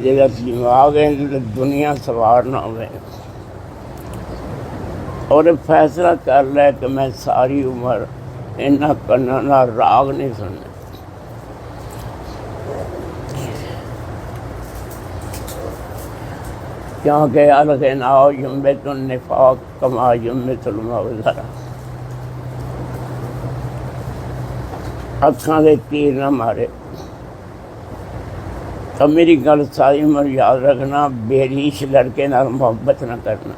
جگہ دماغ ہے دنیا سوار نہ ہوئے اور فیصلہ کر لے کہ میں ساری عمر انہاں کناں نال راگ نہیں سننے. کیونکہ الغناء ینبت النفاق کما ینبت الماء الزرع. اکھاں دے تیر نہ مارے. تو میری گل ساری عمر یاد رکھنا، بے ریش لڑکے نال محبت نہ کرنا.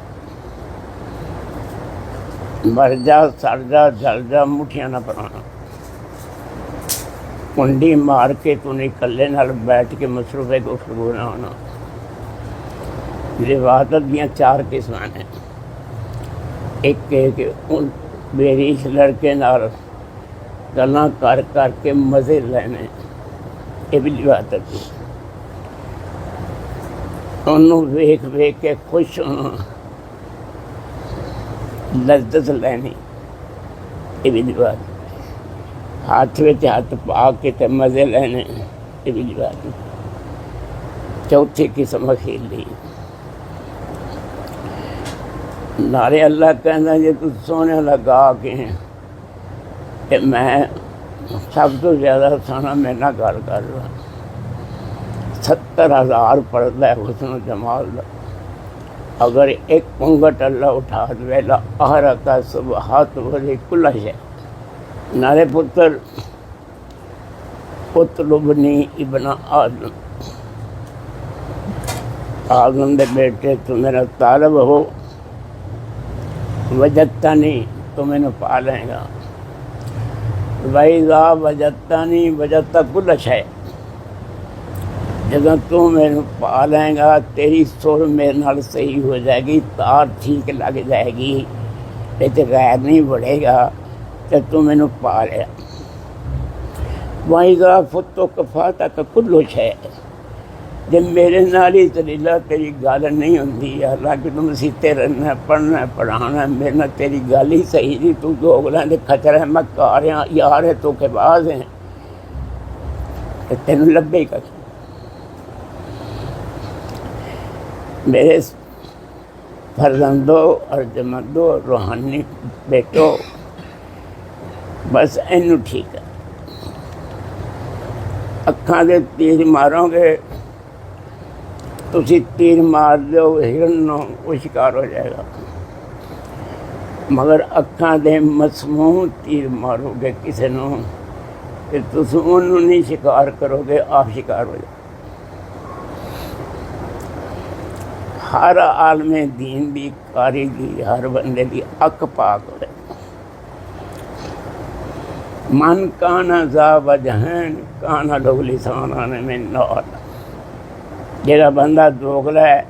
مر جا سڑ جا جل جا مٹھیاں نہ پڑھانا. کنڈی مار کے تو نہیں کلے نال بیٹھ کے مصروف گفتگو نہ ہونا. روادت دیاں 4 قسم ہیں. ایک ہے کہ ان بے ریش لڑکے نال گلاں کر کر کے مزے لینے، یہ بھی روادت ہے. انہوں ویکھ ویکھ کے خوش ہونا، لذت لینی، یہ بھی روادت ہے. ہاتھ وچ ہاتھ پا کے تے مزے لینے، یہ بھی روادت ہے. چوتھی قسم اخیلی نارے اللہ کہنا جی تو سونے لگا کے کہ میں سب تو زیادہ سونا میرے نہ گل کر رہا. 70,000 پردہ ہے حسن و جمال دا. اگر ایک پنگٹ اللہ اٹھا دے لا احرق سبحات ولی کل شے. نارے پتر اطلبنی ابن آدم، آدم دے بیٹے تو میرا طالب ہو. وجدتنی تو میں نے پا لیں گا. وَإِذَا وَجَدتَّنِي وَجَدتَّ كُلَّ شَيْءٍ. جب تو میں نے پا لیں گا تیری سر میرے نال صحیح ہو جائے گی، تار ٹھیک لگ جائے گی، لیکن غیر نہیں بڑھے گا کہ تو میں نے پا لیا. وَإِذَا فُتُّ كَفَاتَكَ كُلُّ شَيْءٍ. جب میرے نال ہی تلیلہ تیری گل نہیں ہوندی، حالانکہ تم سیتے رہنا پڑھنا پڑھانا، میرے نال تیری گل ہی صحیح نہیں. تو دوگلاں دے کھچر ہے، مکار ہیں، یار ہے، تو کے باز ہیں، تینوں لبے ہی کچھ. میرے فرزندو ارجمندو روحانی بیٹو، بس اینو ٹھیک ہے. اکھاں دے تیر مارو گے، تسی تیر مار دو ہرن نو، وہ شکار ہو جائے گا. مگر اکھاں دے مسموم تیر مارو گے کسی نو کہ تسی انہوں نہیں شکار کرو گے، آپ شکار ہو جائے. ہر عالم دین دی کاری دی ہر بندے دی اک پاک ہو جائے. من کان ذا وجہین کان لہو لسانان من نار. جیڑا بندہ دوگلا ہے،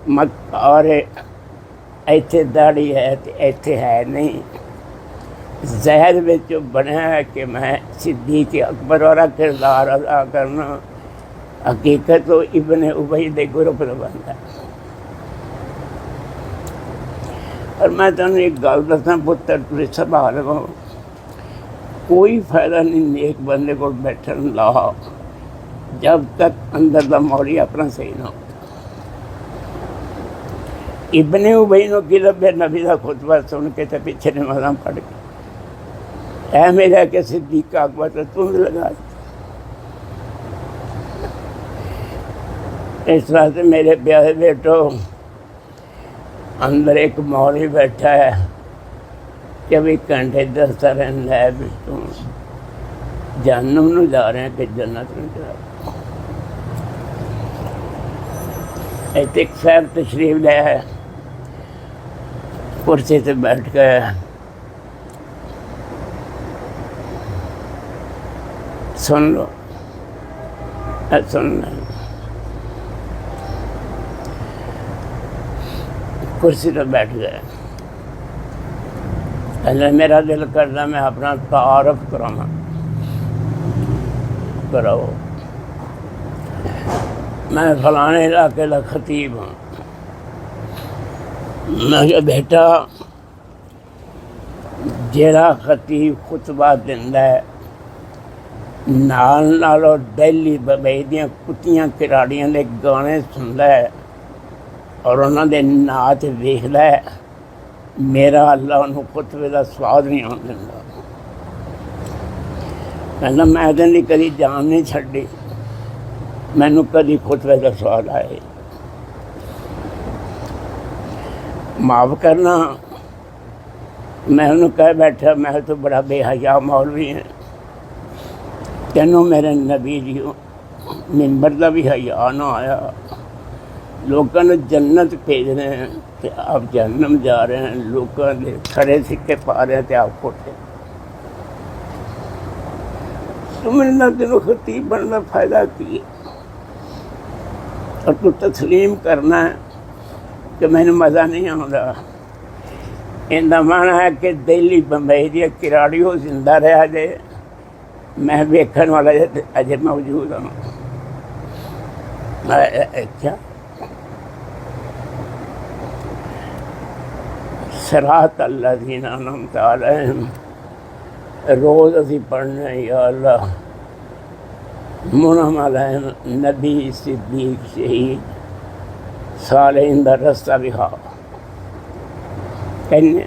مکار ہے، ایتھے داڑھی ہے تے ایتھے ہے نہیں، زہر وچ بنیا ہے کہ میں صدیق اکبر والا کردار ادا کرنا، حقیقت تو ابن ابی دے گروپ دا بندہ ہے. اور میں تمہیں ایک گل دساں پتر، تسی سنبھال لو، کوئی فائدہ نہیں نیک بندے کو بیٹھن لا جب تک اندر دا موری اپنا صحیح نہ ہو. ابن ابی نو کی لبے نبی دا خطبہ سن کے تے پیچھے نمازاں پڑھ کے اے میرا کہ صدیق اکبر تو تم لگا. اس طرح سے میرے پیارے بیٹو، اندر ایک مولوی بیٹھا ہے 24 گھنٹے دستا رہتا ہے بھی تم جہنم نو جا رہے ہیں کہ جنت نو جا رہے ہیں. ایک صاحب تشریف لے ہے، کرسی سے بیٹھ کے سن لو، سن لیں. کرسی پہ بیٹھ گئے. پہلے میرا دل کرتا میں اپنا تعارف کرانا. کراؤ، میں فلانے علاقے کا خطیب ہوں. میں کہا بیٹا، جیڑا خطیب خطبہ دیندا ہے نال نالوں دہلی بمبئی دیاں کتیاں کراڑیاں دے گانے سندا ہے اور انہاں دے ناچ ویکھدا ہے، میرا اللہ انہوں خطبے دا سواد نہیں آن دیندا۔ کہنا میں دے نہیں کدی جان نہیں چھڈی، مینوں کدی خطبے دا سواد آئے۔ معاف کرنا، میں انہوں کہہ بیٹھا میں تو بڑا بے حیا مولوی ہوں، تینوں میرے نبی جی منبر دا بھی حیا نہ آیا، لوگوں نے جنت بھیج رہے ہیں تے آپ جہنم جا رہے ہیں، لوگوں نے کھڑے سکے پا رہے ہیں تے آپ کھوٹے۔ سمجھنا تینوں خطیب بننا فائدہ کی، اور تو تسلیم کرنا ہے کہ مینوں مزہ نہیں آتا۔ ان کا مانا ہے کہ دہلی بمبئی دی کراڑی وہ زندہ رہا جے، میں ویکھن والا اجے موجود ہوں۔ اچھا صراط الذین انعمت علیہم روز اسی پڑھنے، یا اللہ منعم علیہم نبی صدیق شہید صالحین دا رستہ بکھا کہنے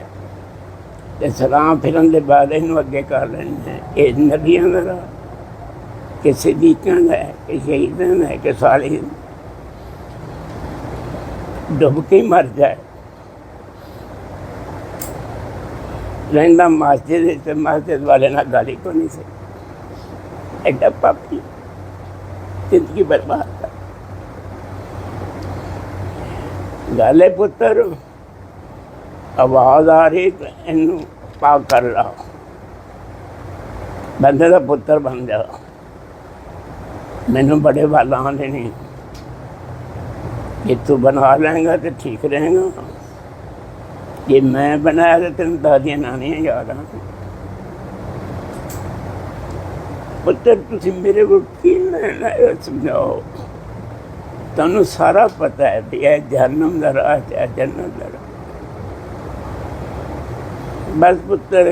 تے سلام پھرن دے بعد انہوں اگے کر لینے یہ نبیاں دا راہ کہ صدیقاں دا ہے کہ شہیداں دا ہے کہ صالحین ڈب کے ہی مر جائے رہندا مسجد تے مسجد والے نہ گالی کو نہیں سے ایڈا پاپی زندگی برباد کر گالے پتر آواز آ رہی تو انہوں پاک کر رہا بندے دا پتر بن جا، مینوں بڑے والا آنے نہیں کہ تو بنا لیں گا تو ٹھیک رہے گا، یہ میں بنایا تو تین دادیاں نانیاں یاد آ پتر تسی میرے کو کی لینا سمجھاؤ، تمہیں سارا پتہ ہے بھی اے جہنم دا راہ ہے جنت دا راہ۔ بس پتر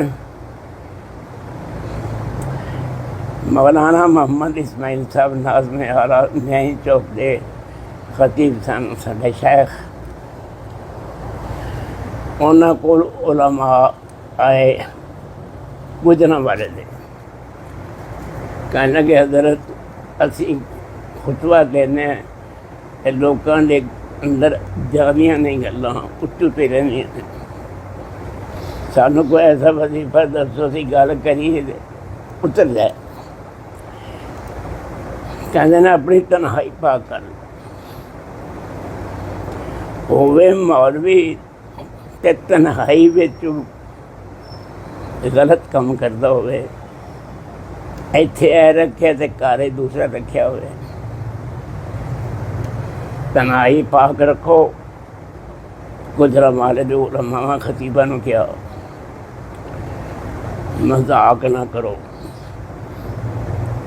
مولانا محمد اسماعیل صاحب ناظم اعلیٰ نئی چوک دے خطیب سن ساڈے شیخ، انہاں کول علماء آئے گجراں والے دے، کہنے کہ حضرت اسی خطبہ دینے ہیں لوگوں کے اندر جاویاں نہیں گلاں اٹھتے رہنیاں ہیں، سانوں کوئی ایسا وظیفہ دسو سی گل کریے اتر جائے، کہتے ہیں اپنی تنہائی پاک کر ہوئے مولوی تے تنہائی وچ غلط کام کرتا ہوئے، ایتھے اے رکھے تے کارے دوسرا رکھیا ہوئے، تنہائی پاک رکھو۔ گجرا والے دے علماء خطیبہ نو کیا مذاق نہ کرو،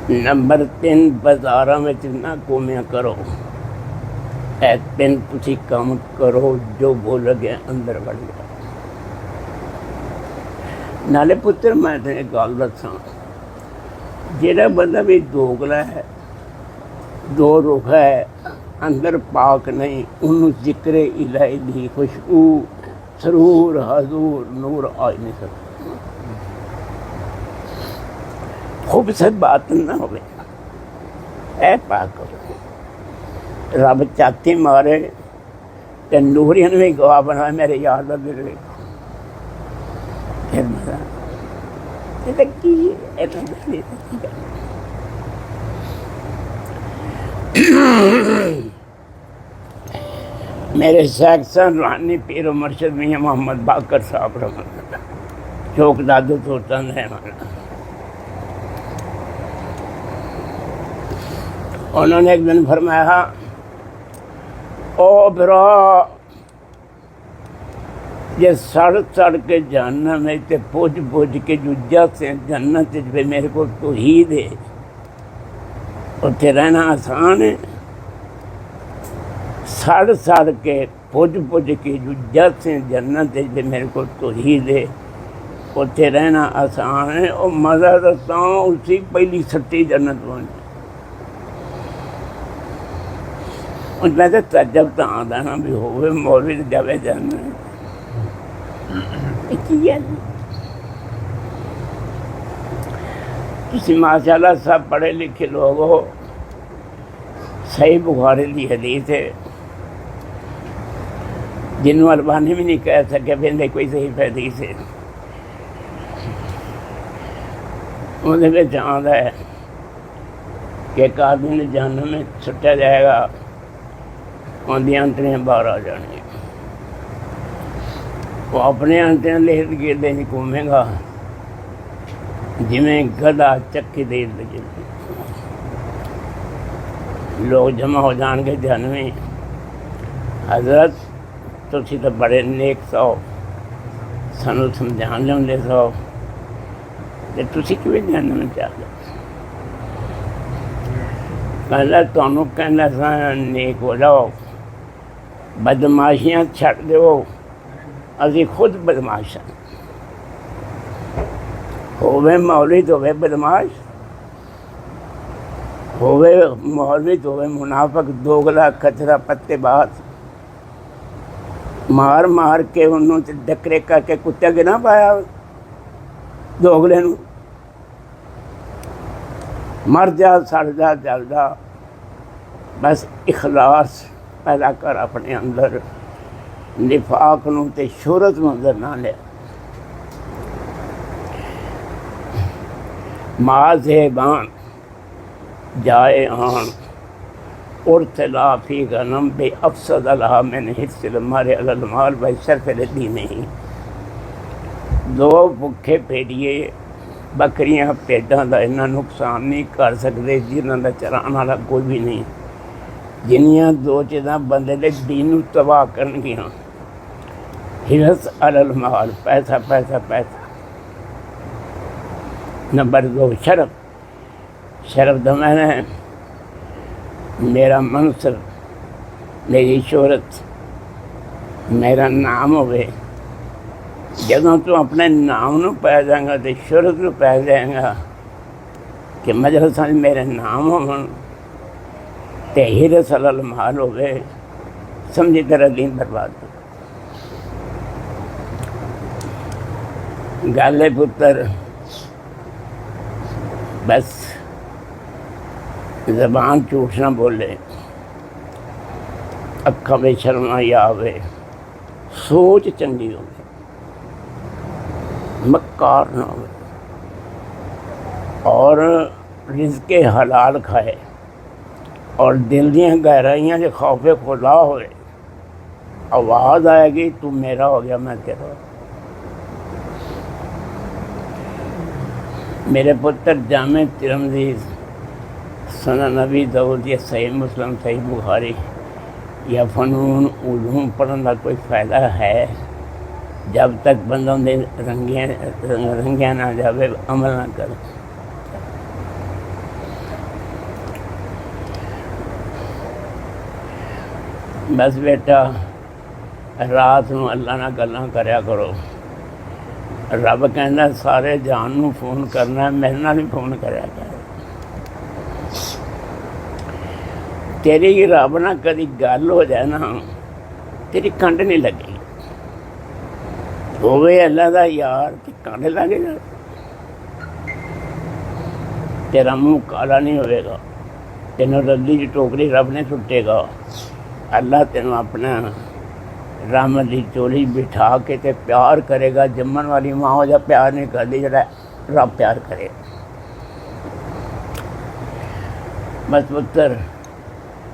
نمبر 3 بازاراں وچ نہ گھومیا کرو، اے 3 تسی کام کرو جو بول گیا اندر بڑھ گیا۔ نالے پتر میں تے گل دساں، جیڑا بندہ بھی دوگلا ہے، دو رخ ہے، اندر پاک نہیں، انہوں ذکر الہی دی خوشبو سرور حضور نور آج نہیں سکتا، خوبصورت بات نہ ہوئے، اے پاک ہو رب چاتی مارے تے نورین بھی گواہ بنا میرے یار دا دل دیکھو پھر مزہ یہ کی میرے شیخ سن روحانی پیر و مرشد میاں محمد باقر صاحب رحمۃ اللہ چوک دادو سلطان ہے، انہوں نے ایک دن فرمایا او برا یہ سڑ سڑ کے جہنم ہے تے پوج پوج کے ججا سے جنت پہ میرے کو توحید ہے، اتنے رہنا آسان ہے، سڑ سڑ کے پوج پوج کے ججا سے جنت پہ میرے کو توحید ہے، اتنے رہنا آسان ہے، اور مزہ تو اسی پہلی سٹی جنت بن میں تو تجب تو آتا نا بھی ہوئے مولوی تو جاوے جانا تسی ماشاء اللہ سب پڑھے لکھے لوگ ہو، صحیح بخاری دی حدیث ہے جنوں البانی بھی نہیں کہہ سکے بھی کوئی صحیح حدیث ہے، اندر وچ آندا ہے کہ ایک آدمی نے جہنم میں سٹیا جائے گا، اندیاں انتڑیاں باہر آ جانی، وہ اپنے انتڑیاں لے گردے نہیں گھومے گا جویں گدھا چکی دے لگے، لوگ جمع ہو جان گے جہنمی، حضرت تسی تو بڑے نیک سو، سانو سمجھان لے سو، تے تسی کیوں جہنم میں چل گئے؟ کہنا تانوں کہنا سا نیک ہو جاؤ، بدماشیاں چھڈ دیو، اسی خود بدماش ہیں، ہوئے مولوی تو ہوئے بدماش، ہوئے مولوی تو ہوئے منافق، دوگلا کچرا پتے باز، مار مار کے انہوں سے ڈکرے کر کے کتے کے نہ پایا دوگلے نو، مر جا سڑ جا جل جا، بس اخلاص پیدا کر اپنے اندر، نفاق نو تے شہرت نو اندر نہ لے، مازہبان جائے آن ارتلا فی غنم بے افسد لہا من حرص المرء علی المال و شرف الدین نہیں، دو بکھے بھیڑیے بکریاں پیڈاں دا اتنا نقصان نہیں کر سکتے جنہاں دا چران والا کوئی بھی نہیں، جنیاں دو چیزاں بندے دے دین نو تباہ کرن گیاں، حرص علی المال، پیسہ پیسہ پیسہ، نمبر 2 شرف، شرف دا میں نے میرا منصب، میری شہرت، میرا نام ہوئے، جدوں تو اپنے نام نو پہ جائیں گا تو شہرت نو پہ جائیں گا کہ مجلساں میرے نام ہون تے حرص علی المال ہوئے، سمجھی تیرا دین برباد ہو گالے پتر، بس زبان جھوٹ نہ بولے، اکھاں میں شرم نہ آوے، سوچ چنگی ہوگی، مکار نہ ہوئے، اور رزق حلال کھائے، اور دل دیاں گہرائیاں جو خوف خدا ہوئے، آواز آئے گی تو میرا ہو گیا میں تیرا ہو۔ میرے پتر جامع ترمذی، سنن نبی داؤد یا صحیح مسلم، صحیح بخاری یا فنون علوم پڑھنے کا کوئی فائدہ ہے جب تک بندوں نے رنگیاں نہ جاوے، عمل نہ کرے۔ بس بیٹا رات نو اللہ نہ گلاں کریا کرو، رب کہندا سارے جہان نو فون کرنا، میرے نال بھی فون کریا کر، تیری رب نہ کدی گل ہو جائے نا تیری کنڈ نہیں لگے گی، ہوئے اللہ دا یار تے کنڈ لگے گا، تیرا منہ کالا نہیں ہوئے گا، تینوں ردی کی ٹوکری رب نے سٹے گا، اللہ تینوں اپنا رحمت دی چولی بٹھا کے تے پیار کرے گا، جمن والی ماں ہو جا پیار نہیں کرتی، جڑا رب پیار کرے۔ بس پتر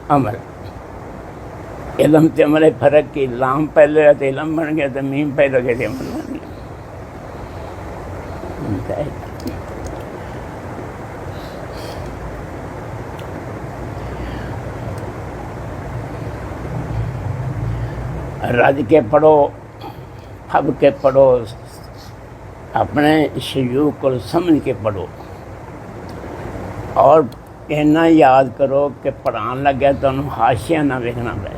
عمل، علم تے عمل فرق کی، لام پہلے ہے تو علم بن گیا، تو میم پہلے گئے تو عمل بن گیا۔ رج کے پڑھو، پھب کے پڑھو، اپنے شیوخ کو سمجھ کے پڑھو، اور اینا یاد کرو کہ پڑھان لگے تو انہوں حاشیہ نہ ویکھنا پے،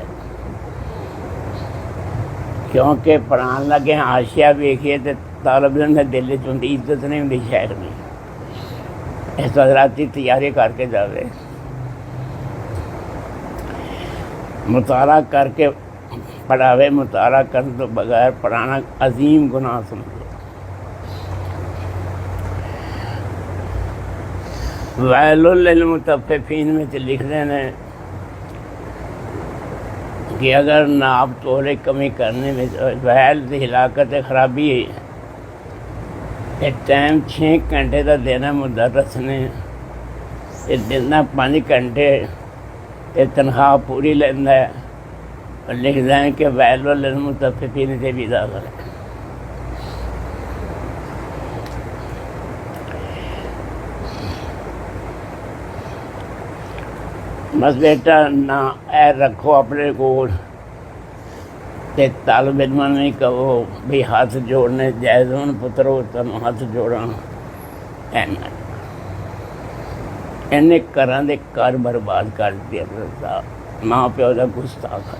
کیونکہ پڑھان لگے حاشیہ ویکھیے تو طالب علم کے دل چ ہوندی عزت نہیں ہوندی شیخ دی. اس حضرات کی تیاری کر کے جاوے, مطالعہ کر کے پڑھاوے. مطالعہ کرنے تو بغیر پڑھانا عظیم گناہ سمجھے. ویل للمطففین میں لکھتے ہیں کہ اگر ناپ تولے کمی کرنے میں ویل کی ہلاکت خرابی ہے. ایک ٹائم 6 گھنٹے کا دینا مدرس نے, دینا 5 گھنٹے تنخواہ پوری لینا ہے. اور لکھتے ہیں کہ ویل للمطففین سے بھی داخل ہے. بس بیٹا نہ اے رکھو اپنے کو, طالب علم نہیں کہو بھی ہاتھ جوڑنے جائز ہون پترو تم ہاتھ جوڑا. انہیں گھراں دے گھر برباد کر دیا. ماں پیو کا گستاخ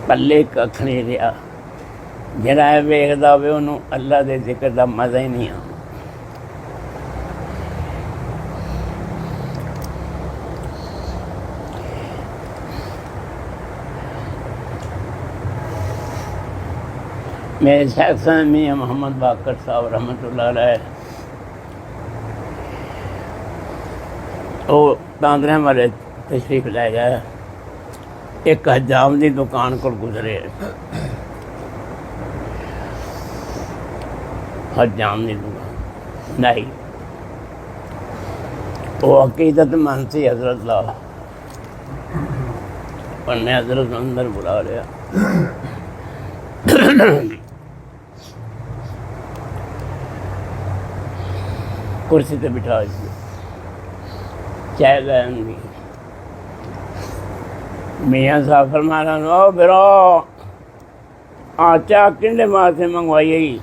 پلے کھ نہیں رہا. جہاں یہ ویکھدا ہوئے انہوں اللہ دے ذکر دا مزہ ہی نہیں آتا. میرے شیخ صاحب میاں محمد باقر صاحب رحمۃ اللہ علیہ وہ تاندرے والے تشریف لے گئے. ایک حجام دی دکان کو گزرے. حجام دی دکان نہیں, وہ عقیدت مند سی حضرت لا. انہیں حضرت اندر بلا لیا. کرسی تے بٹھا دی, چائے لین دی. میاں صاحب فرما رہا او برو چاہ کنڈے ماں سے منگوائی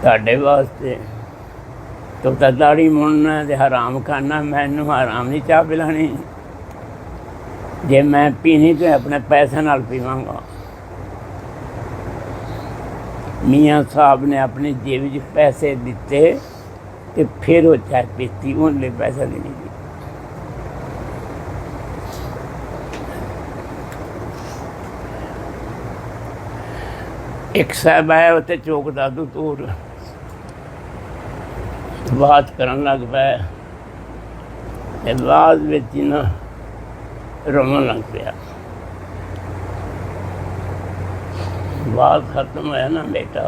تھوڑے واسطے. تو داڑھی مڑنا تے حرام کھانا, مینوں حرام نہیں چاہ پلانی. جے میں پینی تو اپنے پیسے نال پیواں گا. میاں صاحب نے اپنی جیب چ پیسے دیتے تے پھر وہ چائے پیتی, ان لے پیسے نہیں دی. ایک صاحب آیا اتنے چوک دادو تور بات کرن لگ پیا. بعد وچ نا رومن لگ پیا. بات ختم ہوا نا بیٹا,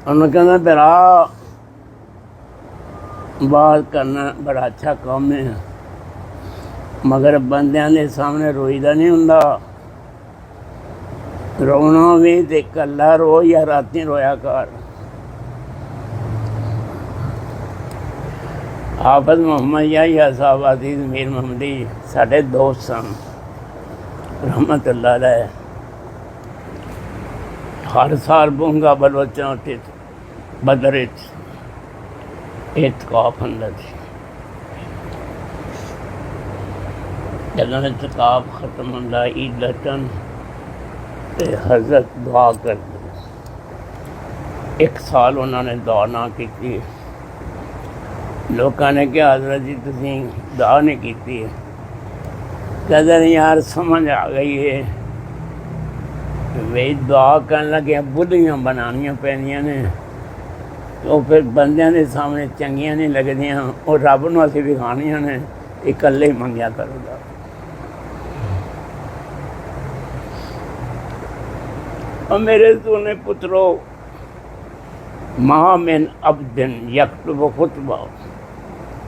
انہوں نے کہنا برا بات کرنا بڑا اچھا کام ہے, مگر بندیاں دے سامنے روئی دا نہیں ہوندا. رونا بھی تے کلا رو یا راتی رویا کر. حافظ محمد یا صاحب عزیز میر محمدی ساڈے دوست سن رحمت اللہ علیہ. ہر سال بونگا بلوچاں بدر اعتکاف ہوندا سی. جدوں اعتکاف ختم ہوندا عید دا ٹن تے حضرت دعا کرتے. ایک سال انہوں نے دعا نہ کی. لوگوں نے کہا حضرت جی تسی دعا نہیں کی. کہتے ہیں یار سمجھ آ گئی ہے وہی دعا کرن لگے بدھیاں بنانیاں پینیاں نے, تو پھر بندیاں دے سامنے چنگیاں نہیں لگدیاں. اور رب نوں اسی وکھانیاں نے, اکلے ہی منگیا کرو گا. اور میرے سونے پترو, ما من عبد یکتب خطبہ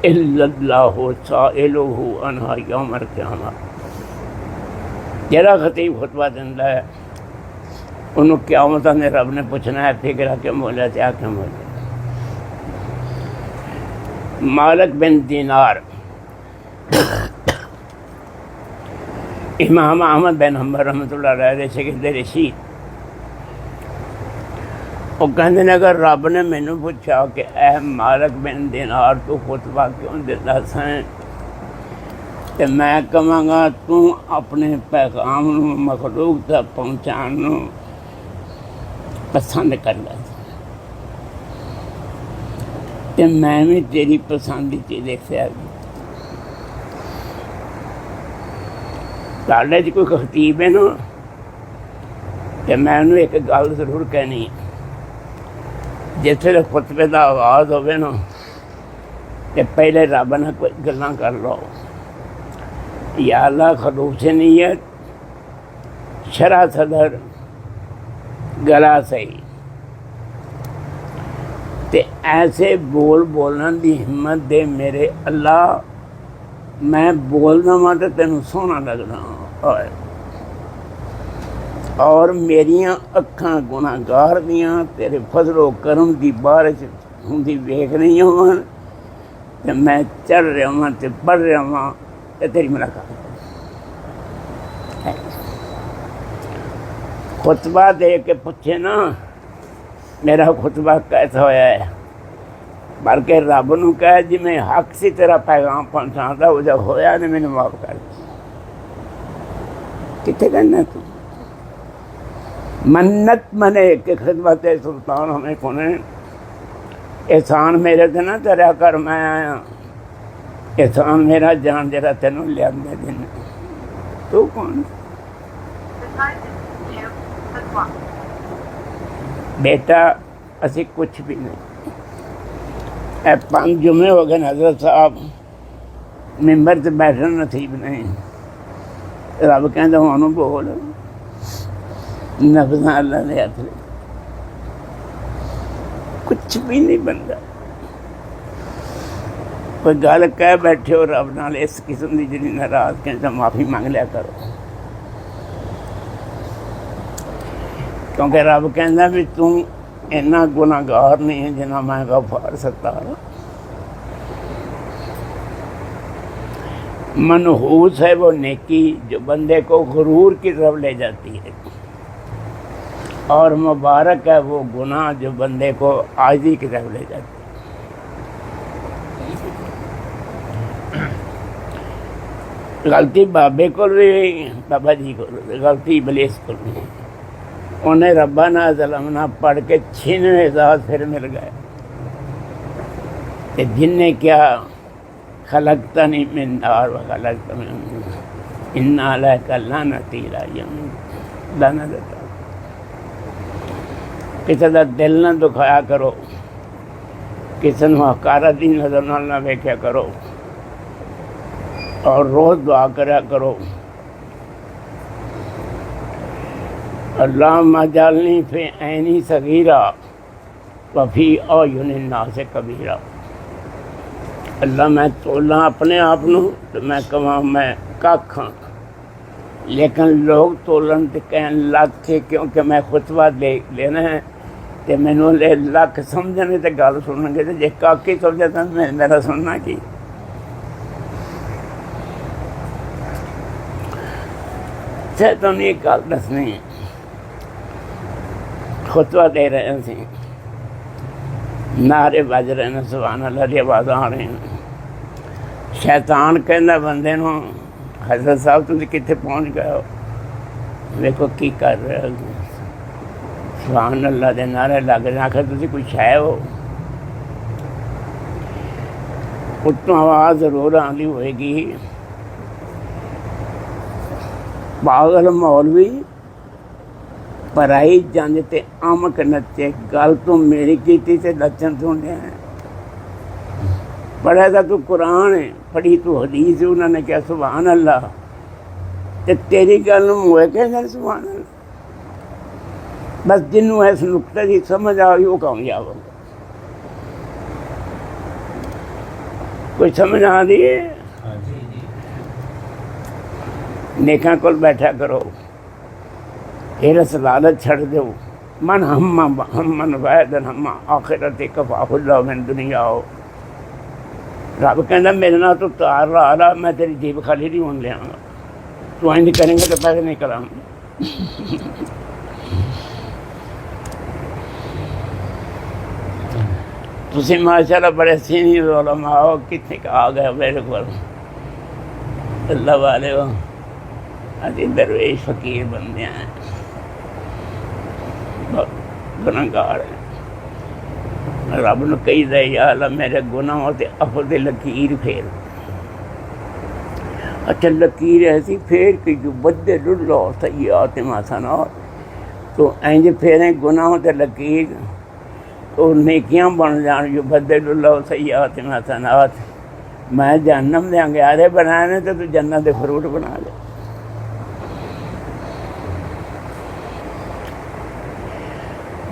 الا اللہ سائلہ عنہا یوم القیامہ. جڑا خطیب خطبہ دیندا ہے انہوں قیامت نے رب نے پوچھنا ہے فکر کیوں بولیا کیا کیوں بولیا. مالک بن دینار امام احمد بن حنبل رحمۃ اللہ علیہ دے شاگرد رشید, وہ کہتے ہیں اگر رب نے مینوں پوچھا کہ اے مالک بن دینار تو خطبہ کیوں دیتا سائیں, تو میں کہاں گا تو اپنے پیغام مخلوق تک پہنچانا پسند کر لیا تو میں بھی تیری پسند کی چیز دیکھا ساڈے چ کوئی خطیب ہے نا تو میں انہوں ایک گل ضرور کہنی جس ویلے خطبے کا آغاز ہوئے نا تو پہلے رب نے کوئی گلاں کر لو یا اللہ خلوص نیت شرح صدر گلا صحیح تے ایسے بولنا دی ہمت دے میرے اللہ میں بولنا وا تو تینوں سونا لگنا اور میریاں اکھاں گناہ گار دیاں تیرے فضل و کرم دی بارش ہوندی ویکھ رہی ہون تے میں چڑھ رہا ہوں تے پڑھ رہا ہوں تے تیری ملاقات خطبہ دے کے پوچھے نا میرا خطبہ کیسا ہویا ہے بلکہ رب نو کہے جی میں حق سی تیرا پیغام پہنچاتا وہ جب ہویا نے مینوں معاف کر دی کتنے کہنا تو منت منے کہ خدمت سلطان ہمیں کونے احسان میرے سے نہ تیرا کر میں آیا احسان میرا جان جرا تینوں لیا دے دن تو کون بیٹا اسی کچھ بھی نہیں اے 5 جمعے ہو گئے حضرت صاحب ممبر سے بیٹھنا نصیب نہیں رب کہندا ہوں بول نفس اللہ نے ہاتھ لے کچھ بھی نہیں بنتا کوئی گل کہہ بیٹھے ہو رب نال اس قسم کی جی ناراض کہ معافی مانگ لیا کرو کیونکہ رب کہندا بھی تو اینا گناہ گار نہیں ہے جنا میں غفار ستار منحوس ہے وہ نیکی جو بندے کو غرور کی طرف لے جاتی ہے اور مبارک ہے وہ گناہ جو بندے کو عاجزی کی طرف لے جاتی ہے غلطی بابے کو بھی بابا جی کو غلطی ابلیس کو بھی انہیں ربنا ظلمنا پڑھ کے 96,000 پھر مل گئے کہ جن نے کیا خلقتنی من نار و خلقت من ان علیک لعنتی الی یوم لعنت کسی کا دل نہ دکھایا کرو کسی نو حقارت دی نظر نال نہ ویکھیا کرو اور روز دعا کریا کرو اللہم اجعلنی فی عینی صغیرہ وفی اعین الناس کبیرہ اللہ میں تولاں اپنے آپ نو تو میں کہاں میں کھ ہاں لیکن لوگ تولن تے کہن لگ کے کیونکہ میں خطبہ لینا ہے تے مینوں لکھ سمجھنے تے گل سنن گے تے جے کھ ہی سمجھا تے میرا سننا کی تمہیں ایک گل دسنی ہے خطبہ دے رہے ہیں نعرے بج رہے ہیں سبحان اللہ دی آواز آ رہی ہیں شیطان کہندا بندے نو حضرت صاحب تسی کتنے پہنچ گئے ہو ویکھو کی کر رہے ہو سبحان اللہ دے نعرے لگ رہے آخر تسی کوئی شے ہو اتوں آواز ضرور آندی ہوئے گی پاگل مولوی پرائی جنج تے امک نچے گل تو میری کیتی تے لچن سنیا ہے پڑھا تھا تو قرآن ہے پڑھی تو حدیث ہے انہوں نے کیا سبحان اللہ تے تیری گل موئے کہ سبحان اللہ بس جنوں اس نقطے کی سمجھ آئی وہ کامیاب ہوگا کوئی سمجھ آ رہی ہے نیکاں کول بیٹھا کرو ہرس لالچ چھڑ دو من ہم وعدن ہم آخرت کفاہ اللہ من دنیا ہو رب کہندا میرے نال تو تار رہا میں تیری جیب خالی نہیں ہون لیاں گا تو اینج کریں گے تو پیسے نہیں کراں تسی ماشاءاللہ بڑے سینئر علماء ہو کتنے آ گئے میرے کو اللہ والے ہو ابھی درویش فقیر بندے ہیں گناہگار ہیں رب نو کہی دے یا اللہ میرے گناہوں تے عفو دی لکیر پھیر اچھا لکیر ایسی پھیر کہ جو بدل اللہ سیئات حسنات تو اینج پھیریں گناہوں تے لکیر تو نیکیاں بن جان جو بدل اللہ سیئات حسنات میں جہنم دے انگیارے بنانے تو جنت دے فروٹ بنا لے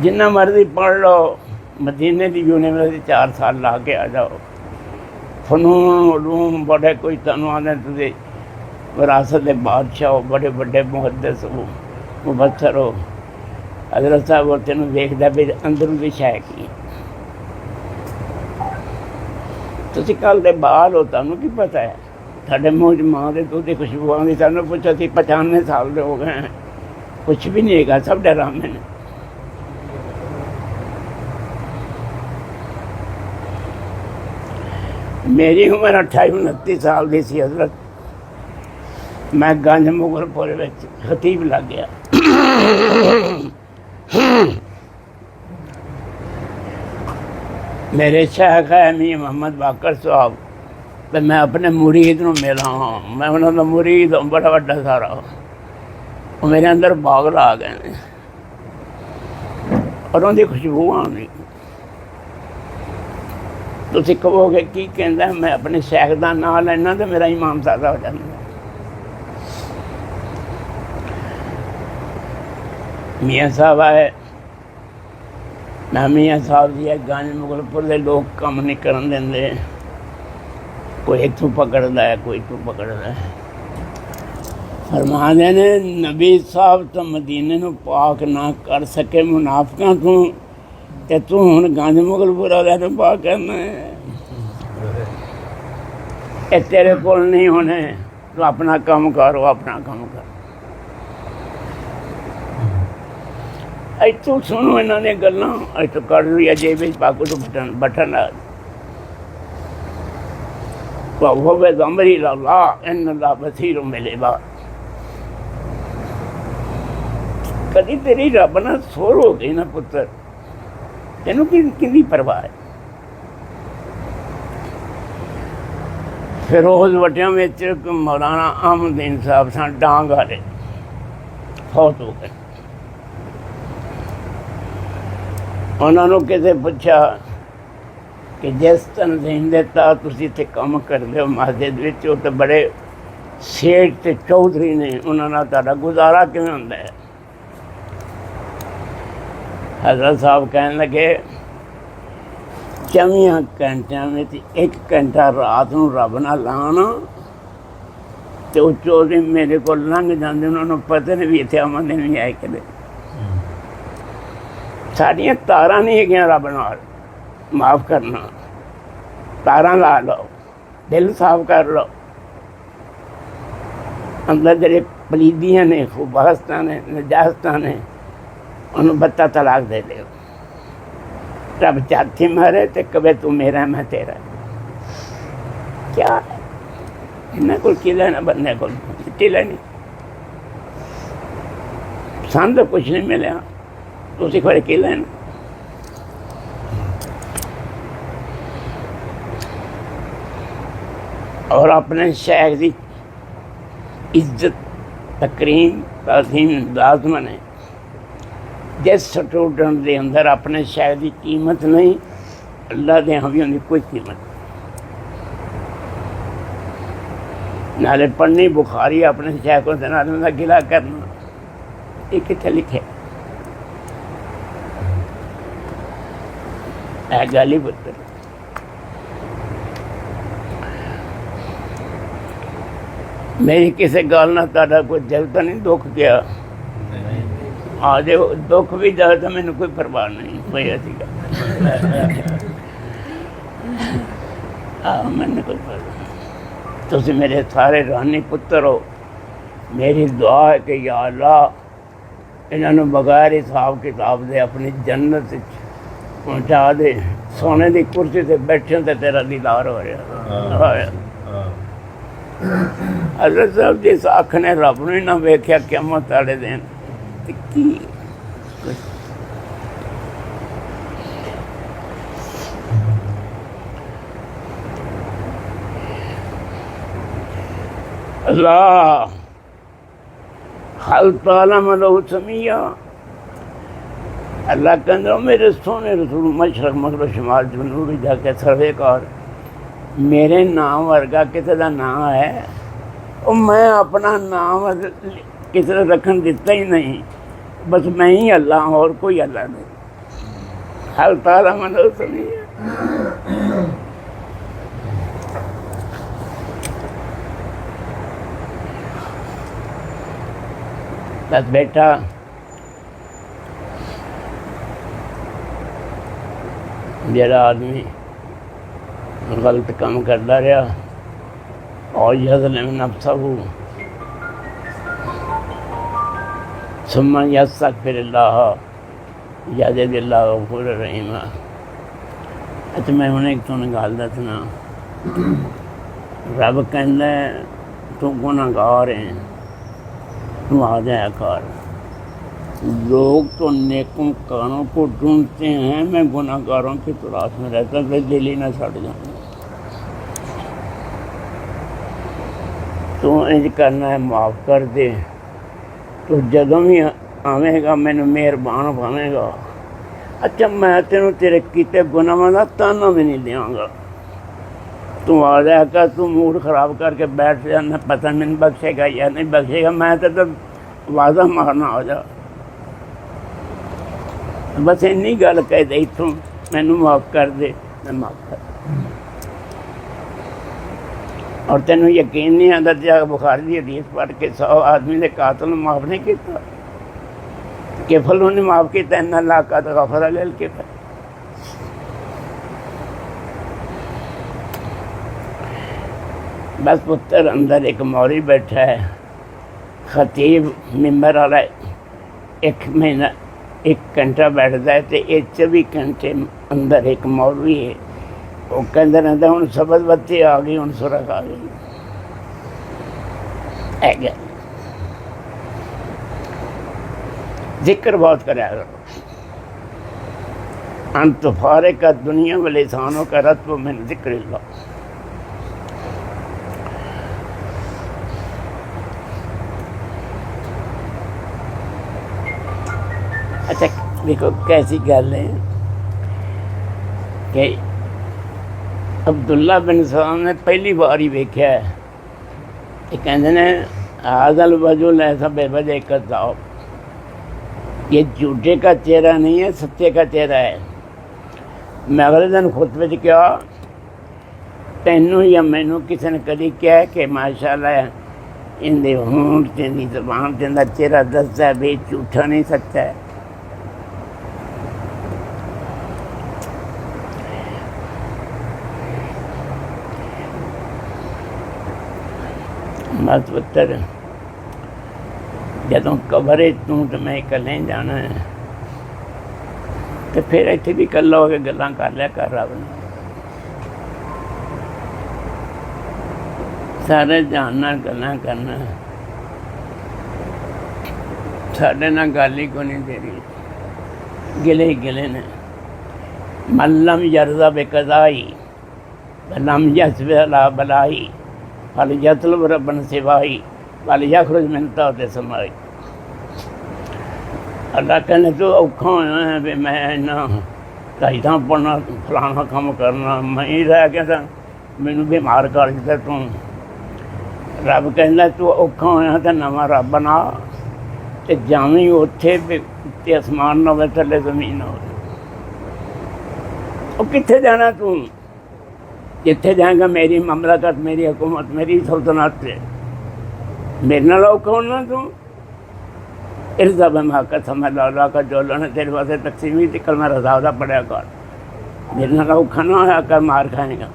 جنہ مرضی پڑھ لو مدینے کی یونیورسٹی 4 سال لا کے آ جاؤ فنون علوم بڑے کوئی تنوع آنے تجھے وراثت بادشاہ ہو بڑے بڑے محدث ہو مبصر ہو حضرت صاحب وہ تینوں دیکھتا بھی اندروں بھی شے کی تسی کل دے باہر ہو تمہیں کی پتہ ہے ساڈے منہ ماں دے دودھ دی خوشبو آندی سانوں پوچھا سی 95 سال دے ہو گئے ہیں کچھ بھی نہیں گا سب ڈرامے نے میری عمر 28-29 سال دی سی حضرت میں گنج مغل پورے وچ خطیب لگ گیا میرے شیخ ہے امیر محمد باقر صاحب تو میں اپنے مرید نو ملا ہوں میں انہوں کا مرید ہوں بڑا بڑا سارا وہ میرے اندر باغ آ گئے اور ان کی خوشبو آنی تسی کہو گے کی کہندا میں اپنے شیخ دا نام لینا تو میرا ایمان تازہ ہو جاتا میاں صاحب آئے میں میاں صاحب جی ہے گنج مغل پور دے لوگ کم نہیں کرن دے کوئی اتوں پکڑتا ہے کوئی اتوں پکڑتا ہے فرما دے نے نبی صاحب تو مدینے نو پاک نہ کر سکے منافقاں تے تو ہن گنج مغل پور والے نو پاک کرنا ہے اے تیرے کول نہیں ہونے تو اپنا کام کرو اپنا کام کر تو سنو انہوں نے گلاں تو کر لیا جیب پاکو تو بٹن آ وہ ضمری اللہ ان اللہ بصیر بالعباد کدی تیری رب نہ سور ہو گئی نا پتر تینوں کی پرواہ ہے فیروز وٹیاں میں مولانا احمد دین صاحب سن ڈانگ والے فوت ہو گئے انہوں نے کسی پوچھا کہ جس تنظیم دے تحت تسی تے کام کرتے ہو مسجد وچ تو بڑے سیٹھ تے چودھری نے انہوں نے تہاڈا گزارا کیویں ہوندا ہے حضرت صاحب کہنے لگے 24 گھنٹیاں میں 1 گھنٹہ رات نو رب نہ لانا تے وہ چودھری میرے کو لنگھ جاندے انہوں نے پتہ نہیں بھی اتنے آمدے نہیں آئے کدے ساڑیاں تاراں نہیں گیا رب نال معاف کرنا تاراں لا لو دل صاف کر لو اندر جڑے پلیدیاں نے خوباستاں نے نجاستاں نے انہوں بتا طلاق دے دے رب چاتی مارے تے کبھی تو میرا میں تیرا کیا ہے انہیں کل کی لینا بندے کو مٹی لینی سان تو کچھ نہیں ملے تو اسی کھڑے کی لینا اور اپنے شیخ کی عزت تکریم تعظیم لازمن ہے جس سٹوڈنٹ دے اندر اپنے شیخ کی قیمت نہیں اللہ دے ہاں بھی ان کی کوئی قیمت نالے پڑھنی بخاری اپنے شیخ کو سنادوں کا گلا کرنا یہ کتنے لکھے اے گالی پتر میری کسی گال نہ تھوڑا کوئی دل تو نہیں دکھ گیا آ جے دکھ بھی جائے تو مینوں کوئی پرواہ نہیں کوئی ایسی گل مینوں کوئی پرواہ نہیں تسی میرے سارے رانی پتر ہو میری دعا ہے کہ یا اللہ انہوں نے بغیر حساب کتاب دے اپنی جنت پہنچا دے سونے دی کرسی سے بیٹھے تے تیرا دیدار ہو رہا حضرت صاحب جس اکھ نے رب نوں ہی نہ ویکھیا قیامت والے دن تے کی اللہ حل تعلم لہ سمیہ اللہ کہندا میرے سونے رسول مشرق مغرب شمال جنوب جا کے سروے کر میرے نام ورگا کسی کا نام ہے اور میں اپنا نام کسی نے رکھن دیتا ہی نہیں بس میں ہی اللہ ہوں اور کوئی اللہ نہیں حل تعلم لہ سمیہ بس بیٹا جڑا آدمی غلط کام کرتا رہا اور یظلم نفسہ ثم یستغفر اللہ یجد اللہ غفور رحیم اچھا میں ہوں ایک تو گل دسنا رب کہندا ہے تو گناہگار ہے تو آ جایا کر لوگ تو نیکوں کاروں کو ڈھونڈتے ہیں میں گناہ گاروں کی تلاش میں رہتا کہ دل ہی نہ چھڑ جاؤں تو انج کرنا ہے معاف کر دے تو جدوں بھی آویں گا مینوں مہربان بنے گا اچھا میں تینوں تیرے کیتے گناہاں دا تانا بھی نہیں دیاں گا تو آ جایا کر تو موڈ خراب کر کے بیٹھ جانا پتہ نہیں بخشے گا یا نہیں بخشے گا میں تو واضح مارنا ہو جا بس اینی گل کہہ دے اتوں مینوں معاف کر دے میں معاف کر اور تینوں یقین نہیں آتا جا بخاری دی حدیث پڑھ کے 100 آدمی نے قاتل نوں معاف نہیں کیتا کہ فلوں نے معاف کیتا ان اللہ قد غفر للکفر بس پتر اندر ایک موری بیٹھا ہے خطیب ممبر والا ایک مہینہ 1 گھنٹہ بیٹھتا ہے تو یہ 24 گھنٹے اندر ایک مولوی ہے وہ کہتا رہتا ہوں سبز بتی آ گئی ہوں سرخ آ گئی ہے گیا ذکر بہت کرا انت فارق دنیا ولسانوں کا رتب من ذکر اللہ اچھا دیکھو کیسی گل ہے کہ عبداللہ بن سلام نے پہلی بار ہی ویکھیا ہے کہ کہتے ہیں حاضل وجہ ایسا بے وجہ کذاب یہ جھوٹے کا چہرہ نہیں ہے سچے کا چہرہ ہے میں اگلے دن خطبے میں کیا تینوں یا مینوں کسی نے کدی کیا ہے کہ ماشاء اللہ ان دے ہونٹ ان دی زبان ان دا چہرہ دستا ہے بھی جھوٹا نہیں سچا ہے بس پتر جدوں قبر تو میں کلے جانا ہے تو پھر اتنے بھی کلا ہو کے گلاں کر لیا کر رب نے سارے جان نال گلاں کرنا ساڈے نال گل ہی کوئی نہیں تیری گلے ہی گلے نے من لم یرضا بقضائی ولم یصبر علی بلائی فلیطلب ربا سوائی فلیخرج من تحت سمائی اللہ کہنے تو اوکھا ہویا ہے بھی میں اینا تائیداں پڑھنا فلانا کام کرنا میں ہی رہ گیا تھا مینوں بیمار کر دیتا تو رب کہنا تو اوکھا ہویا تو نواں رب بنا تے جاویں اوتھے تے آسمان نہ ہوئے تھلے زمین نہ ہوئے وہ کتنے جانا تو جتھے جائیں گا میری مملکت میری حکومت میری سلطنت سے میرے نال اوکھا ہونا تو ارزا بما قسم اللہ کا جو اللہ نے تیرے واسطے تقسیم ہی تھی کلمہ رضا دا پڑھیا کر میرے نال اوکھا نہ ہویا کر مار کھائیں گا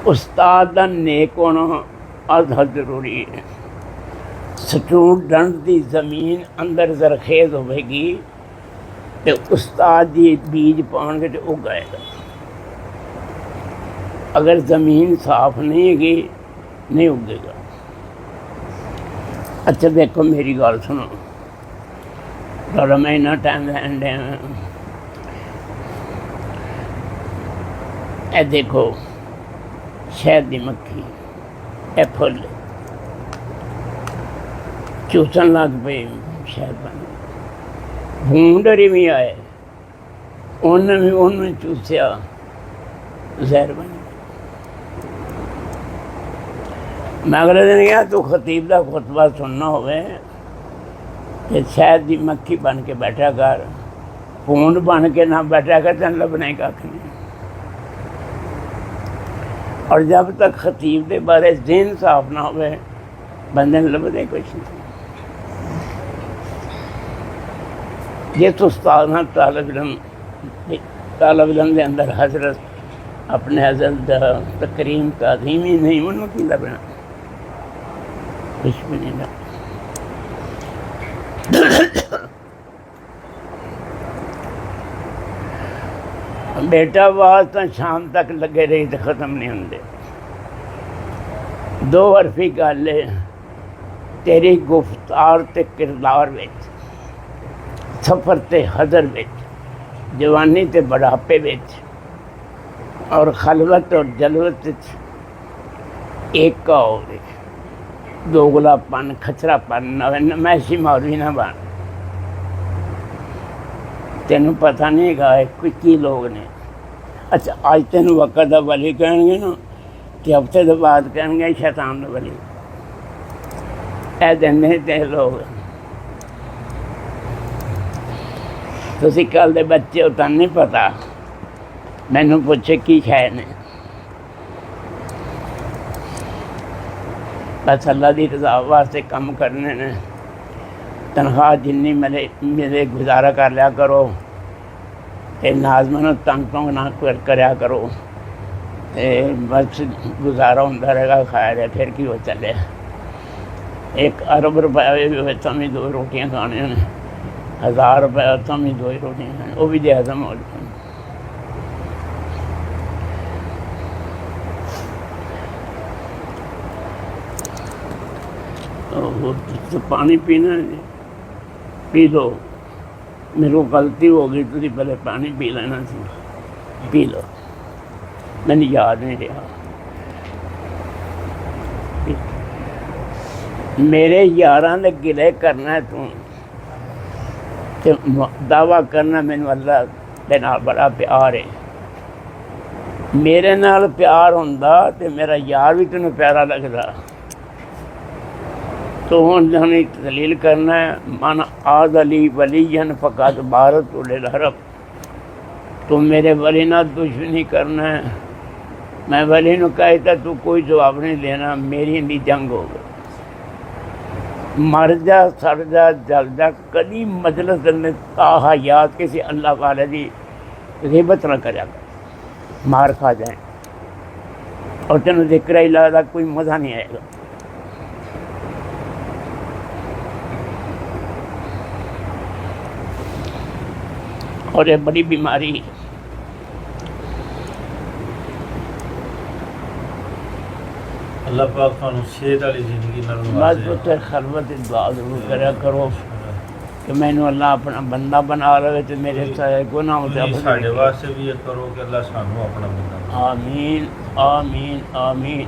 استاد دا نیک ہونا از حد ضروری ہے سٹوڈنٹ دی زمین اندر زرخیز ہوئے گی تو استاد جی بیج پان کے تو اگائے گا. اگر زمین صاف نہیں ہوگی نہیں اگے گا. اچھا دیکھو میری گل سنو، تھوڑا میں اتنا ٹائم لین دیا. اے دیکھو شہد دی مکھی، اے پھل چوسن لگ پے، شہد بن بھونڈری بھی آئے، انہیں بھی انہوں چوسیا، زہر بن. میں اگلے دن گیا تو خطیب کا خطبہ سننا ہوئے کہ شہد دی مکھی بن کے بیٹھا کر، پونڈ بن کے نہ بیٹھا کر، تین لبنا ہی کھ نہیں. اور جب تک خطیب دے بارے ذہن صاف نہ ہوئے بندے نے لبنے کچھ نہیں. جس استاد نہ طالب علم دے اندر حضرت اپنے حضرت دا تکریم تعظیم ہی نہیں، انہوں کی لبنا کچھ بھی نہیں لگتا. بیٹا آواز تو شام تک لگے رہی تو ختم نہیں ہوندے. دو حرفی گل ہے تیری گفتار تے کردار وچ، سفر تے حضر وچ، جوانی تے بڑھاپے وچ، اور خلوت اور جلوت وچ ایک کا ہوئے. دوگلا پن کھچرا پن نمائشی مولوی نہ بن. تینوں پتہ نہیں گا کی لوگ نے. اچھا آج تینوں وقت دا ولی کہیں گے نا، کہ ہفتے دے بعد کہیں گے شیطان دا ولی. اے دن تے لوگ تسی کل دے بچے ہو تن نہیں پتا، مینوں پوچھے کی شے نے. بس اللہ دی رضا واسطے کم کرنے نے. تنخواہ جنی ملے گزارا کر لیا کرو، تے ناظمنوں تنگ تنگ نہ کریا کرو، تے بس گزارا ہوتا رہے گا. خیر ہے پھر کی ہو چلے. 1 ارب روپے بھی تو بھی 2 روٹیاں کھانے نے، 1000 روپے تو بھی 2 ہی روٹیاں کھانے، وہ بھی دے ہضم ہو جائیں. تو پانی پینا پی لو. میرے کو غلطی ہو گئی، تھی پہلے پانی پی لینا سی، پی لو. میں یاد نہیں رہا. میرے یاراں دے گلے کرنا ہے تو دعویٰ کرنا مینوں اللہ دے نال بڑا پیار ہے. میرے نال پیار ہوندا تے میرا یار بھی تینوں پیارا لگدا. تو ہوں جہاں دلیل کرنا ہے من آد علی ولی فقط بھارت الحرب. تو میرے ولی نہ دشمنی کرنا ہے. میں ولی نو کہتا تو کوئی جواب نہیں دینا، میری بھی جنگ ہو گئی. مر جا سڑ جا جل جا، کدی مجلس میں تاہا یاد کسی اللہ والے دی غیبت نہ کریا کر، مار کھا جائیں اور تینوں ذکر الہ دا کوئی مزہ نہیں آئے گا. اور یہ بڑی بیماری ہے. اللہ پاک تھانوں صحت والی زندگی نال بس نوازے. اتنے خلوت دعا ضرور کریا کرو کہ مینوں اللہ اپنا بندہ بنا لے تے میرے سارے گناہ تے ساڈے واسطے بھی یہ کرو کہ اللہ سانوں اپنا بندہ بنا. آمین آمین آمین.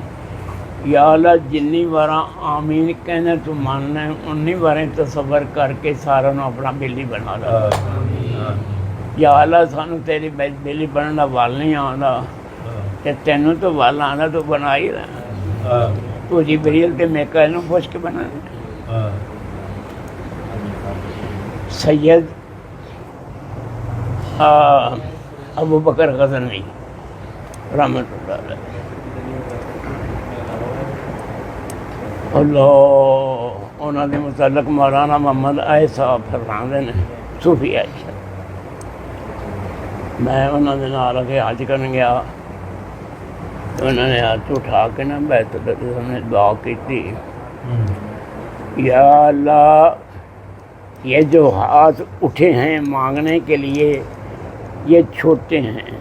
یا اللہ جنی واراں آمین کہنا تو ماننا ہے، انی واراں تصور کر کے سارا نو اپنا بیلی بنا لے. یا اللہ سانوں تیری بیلی بننے دا وال نہیں آندا، تے تینوں تو وال آندا تو بنا ہی رہنا. تو جبریل تے میکائیل نوں پوچھ کے بنا. سید ابو بکر غزنوی رحمۃ اللہ علیہ. اللہ انہوں نے متعلق مولانا محمد آئے صاحب فرماندے نے، صوفی عائشہ. میں انہوں نے نال کے حج کرن گیا، انہوں نے ہاتھ اٹھا کے نا بیت اللہ کے سامنے دعا کی. یا اللہ یہ جو ہاتھ اٹھے ہیں مانگنے کے لیے یہ چھوٹے ہیں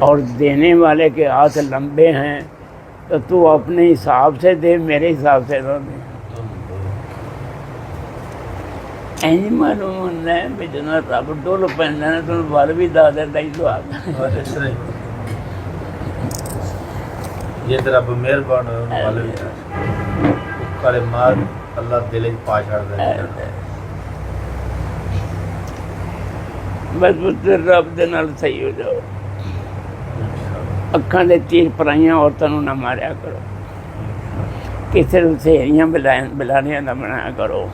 اور دینے والے کے ہاتھ لمبے ہیں، تو اپنے حساب سے دے، میرے حساب سے نہ دے۔ این معلوم ہوتا ہے بھی جناب رب ڈول پہننا ہے تو بال بھی دا دیتا ہی دعا یہ تو رب مہربان کرے مار اللہ دل پا چھڑ دے بس پتر رب دے نال صحیح ہو جاؤ، اکھاں دے تیر پرائیاں عورتوں نہ ماریا کرو، کسی نوں سہیلیاں بلانیاں نہ بنایا کرو،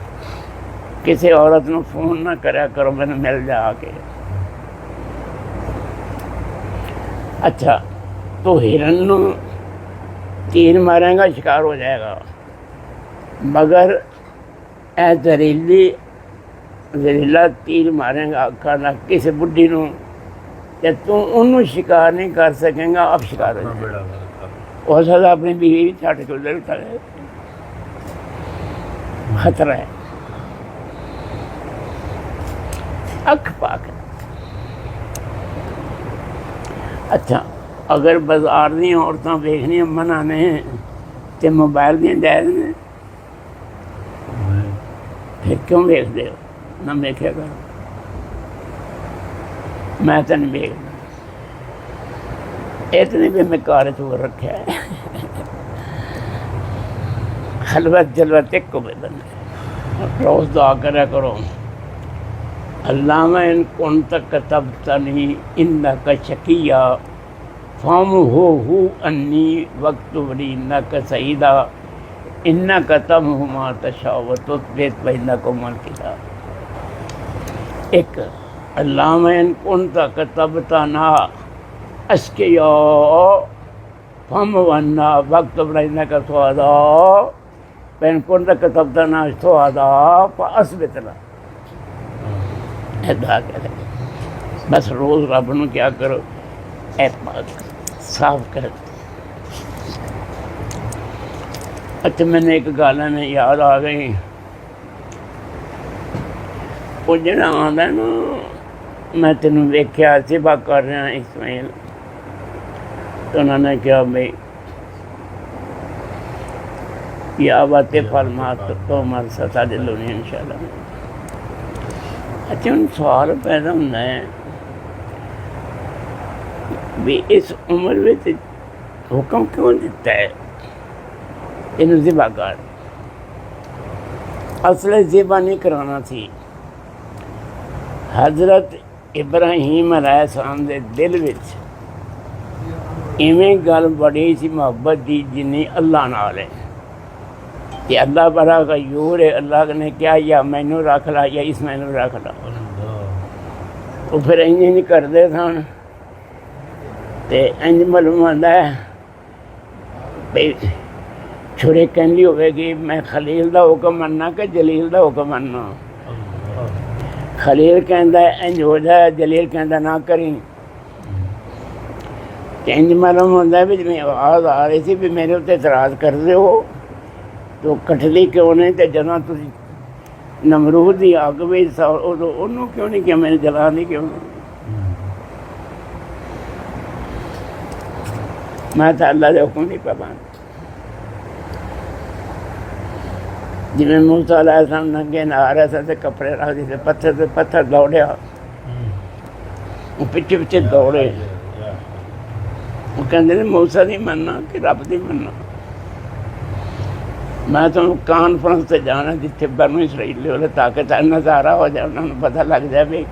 کسی عورت نوں فون نہ کریا کرو مینوں مل جا کے۔ اچھا تو ہرن نوں تیر مارے گا شکار ہو جائے گا، مگر اے زہریلا تیر مارے گا اکھاں نال کسی بڈھی نوں تے تو انہوں شکار نہیں کر سکیں گا، اب شکار ہو جائے گا۔ ہو سکتا اپنی بیوی بھی چھڈ کے ادھر اٹھا لے، خطرہ ہے۔ اکھ پاک۔ اچھا اگر بازار دیا عورتیں ویکھنیاں منع نے تے موبائل دیا جائز نے، پھر کیوں ویکھدے ہو؟ نہ ویکھیا کرو، میں تو نہیں ویکھدا، اتنے بھی میں کار چور رکھا ہے، خلوت جلوت ایک کو بدن روز دعا کریا کرو، اللہم ان کنت کتبتنی انک شقیا فامحوہ انی واکتب لی انک سعیدا انک تمحو ما تشاء وتثبت بینکم الکتاب۔ ایک اللہم ان کنت کتبتنا اشقیا فامحو عنا واکتب لی انک سعیدا فإن کنت کتبتنا سعیدا فاثبتنا۔ دعا کرے بس روز رب نو کیا کرو، اے پاک صاف کر۔ اچھا میں نے ایک گل میں یاد آ گئی، وہ جڑا آندا نا میں تینوں ویکھیا سبا کر رہا اسماعیل، تو انہوں نے کہا بھائی یا بات فرما تو مر ستا دلونی انشاءاللہ۔ اچھا ان سوال پیدا ہوتا ہے بھی اس عمر میں حکم کیوں دیتا ہے انہوں ذبح کر؟ اصل ذبح نہیں کرانا تھی، حضرت ابراہیم علیہ السلام دے دل وچ ایویں گل بڑی سی محبت دی جنی اللہ نال ہے کہ اللہ بڑا غیور ہے، اللہ نے کیا یا مینوں رکھ لا یا اس مینوں رکھ لا، تو پھر انج نہیں کرتے سن، تے انج معلوم ہوتا ہے بھئی چھڑے کہنی ہوئے گی میں خلیل دا حکم مننا کہ جلیل دا حکم مننا، خلیل کہندا ہے انج ہو جائے، جلیل کہندا نہ کریں، انج معلوم ہوتا ہے بھی میں آواز آ رہی تھی بھی میرے اتنے اعتراض کرتے ہو تو کٹلی کیوں نہیں، تے جنا تسی نمرود دی اگ بھی انہوں کیوں نہیں کیا میرے جلانی کیوں نہیں؟ میں تو اللہ دے حکم نہیں پابند۔ جی میں موسیٰ علیہ السلام ننگے نہ آ رہا تھا کپڑے رکھ دیتے پتھر سے پتھر دوڑیا، وہ پیچھے پیچھے دوڑے، وہ کہتے ہیں موسیٰ نہیں مننا کہ رب نہیں مننا۔ میں تو کانفرنس سے جانا جتنے بنو اسرائیل والے تاکہ تین نظارہ ہو جائے، انہوں نے پتہ لگ جائے بھی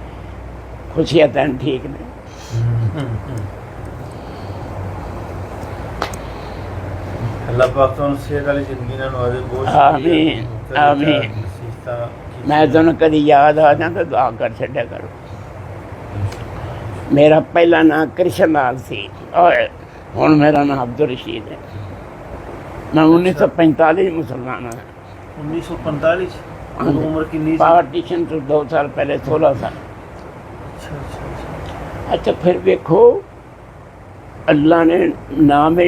خوشیاں تین ٹھیک نے۔ اللہ پاک تو صحت والی زندگی نہ نوازے، بہت آمین آمین۔ میں تو کدی یاد آ جاں تو دعا کر چھڈیا کرو۔ میرا پہلا نام کرشن لال سی اور ہن میرا نام عبدالرشید ہے۔ میں 1945 مسلمان ہوں۔ 1945 عمر کتنی؟ پارٹیشن تو 2 سال پہلے 16 سال۔ اچھا پھر دیکھو اللہ نے نام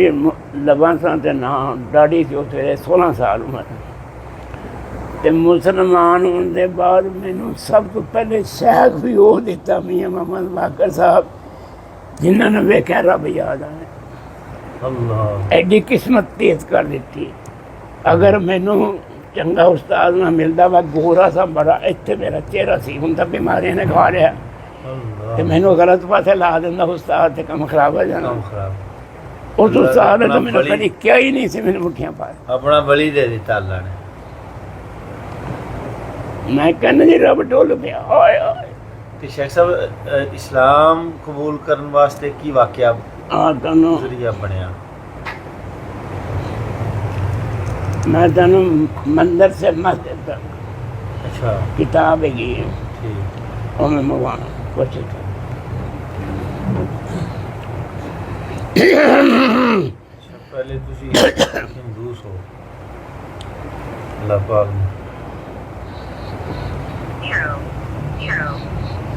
لباں سان تے نام ڈاڑی سی اترے 16 سال عمر، ਤੇ ਮੁਸਲਮਾਨ ਹੋਣ ਦੇ ਬਾਅਦ ਮੈਨੂੰ ਸਭ ਤੋਂ ਪਹਿਲੇ ਸ਼ੈਖ ਵੀ ਉਹ ਦਿੱਤਾ ਮੀਆਂ ਮੁਹੰਮਦ ਬਾਕਰ ਸਾਹਿਬ, ਜਿਨ੍ਹਾਂ ਨੇ ਵੇਖਿਆ ਰੱਬ ਯਾਦ ਆਇਆ। اللہ ਐਡੀ ਕਿਸਮਤ ਤੇਜ਼ ਕਰ ਦਿੱਤੀ। ਅਗਰ ਮੈਨੂੰ ਚੰਗਾ ਉਸਤਾਦ ਨਾ ਮਿਲਦਾ, ਮੈਂ ਗੋਰਾ ਸਾ ਬੜਾ, ਇੱਥੇ ਮੇਰਾ ਚਿਹਰਾ ਸੀ, ਹੁਣ ਤਾਂ ਬਿਮਾਰੀਆਂ ਨੇ ਖਾ ਲਿਆ ਤੇ ਮੈਨੂੰ ਗਲਤ ਪਾਸੇ ਲਾ ਦਿੰਦਾ ਉਸਤਾਦ, ਤੇ ਕੰਮ ਖਰਾਬ ਹੋ ਜਾਣਾ। کام خراب ਉਸ ਉਸਤਾਦ ਨੇ ਤਾਂ ਮੈਨੂੰ ਕਦੀ ਕਿਹਾ ਹੀ ਨਹੀਂ ਸੀ ਮੈਨੂੰ ਮੁੱਠੀਆਂ ਪਾ। اپنا ولی دے دیتا اللہ نے۔ ਮੈਂ ਕਹਿੰਦਾ ਜੀ ਰੱਬ ਡੋਲ ਪਿਆ ਹਾਏ ਹਾਏ। کہ شیخ صاحب اسلام قبول کرن واسطے کی واقعہ ਆ ਤੈਨੂੰ ذریعہ بنیا؟ میں تینوں مندر سے مسجد تک اچھا کتاب گئی ٹھیک۔ اور میں منگوانا کوشش کر۔ اچھا، پہلے تسی ہندوس ہو، اللہ پاک نے 0, 0,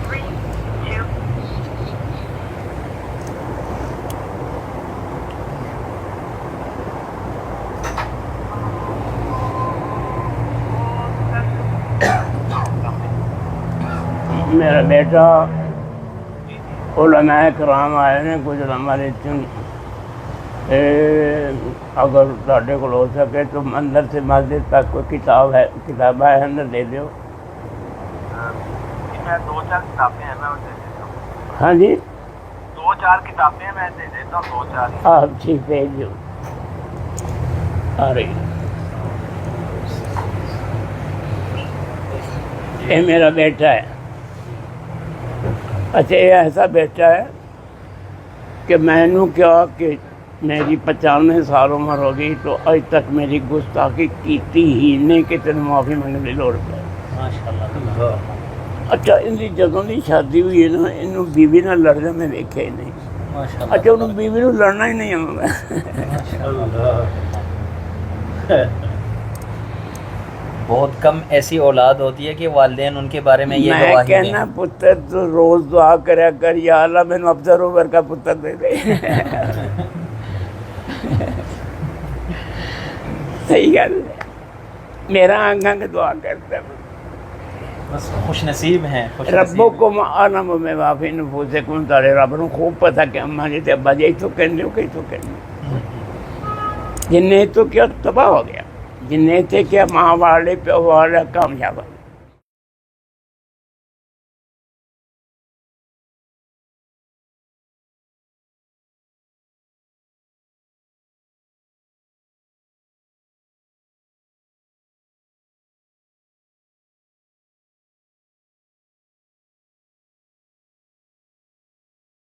3, 2. میرا بیٹا علماء کرام آئے ہیں، کچھ علماء لیکن اگر تھوڑے کو ہو سکے تو اندر سے مسجد تک کوئی کتاب ہے، کتابیں ہے اندر دے دو۔ میں 2-4 کتابیں ہیں، میں دے دیتا ہوں۔ ہاں جی 2-4 کتابیں ہیں، میں دے دیتا ہوں 2-4۔ آپ ٹھیک بھیج دو، آ رہی۔ یہ میرا بیٹا ہے۔ اچھا یہ ایسا بیٹا ہے کہ میں نے کیا کہ میری 95 سال عمر ہو گئی تو اج تک میری گستاخی کیتی ہی نہیں کہ تین معافی منگنے کی لوڑ پہ۔ اللہ اچھا ان کی جدوں کی شادی ہوئی ہے نا، انہوں بیوی نہ لڑنا میں ویکھیا ہی نہیں۔ اچھا انہوں بیوی نو لڑنا ہی نہیں آتا۔ اللہ بہت کم ایسی اولاد ہوتی ہے کہ والدین ان کے بارے میں یہ میں گواہی دیں۔ کہنا پتر تو روز دعا کریا کر، یا اللہ میں افضل عمر کا پتر دے دے۔ صحیح گل ہے، میرا آنگا کے دعا کرتا ہے۔ بس خوش نصیب ہیں، خوش نصیب ربکم اعلم بما فی نفوسکم، تارے رب نو خوب پتہ کہ اماں جی تے ابا جی تو کہندے ہو کہ تو کہندے ہو۔ جن نے تو کیا تباہ ہو گیا، جن نے تھے کیا ماں والے پیو والے کامیاب ہو گئے۔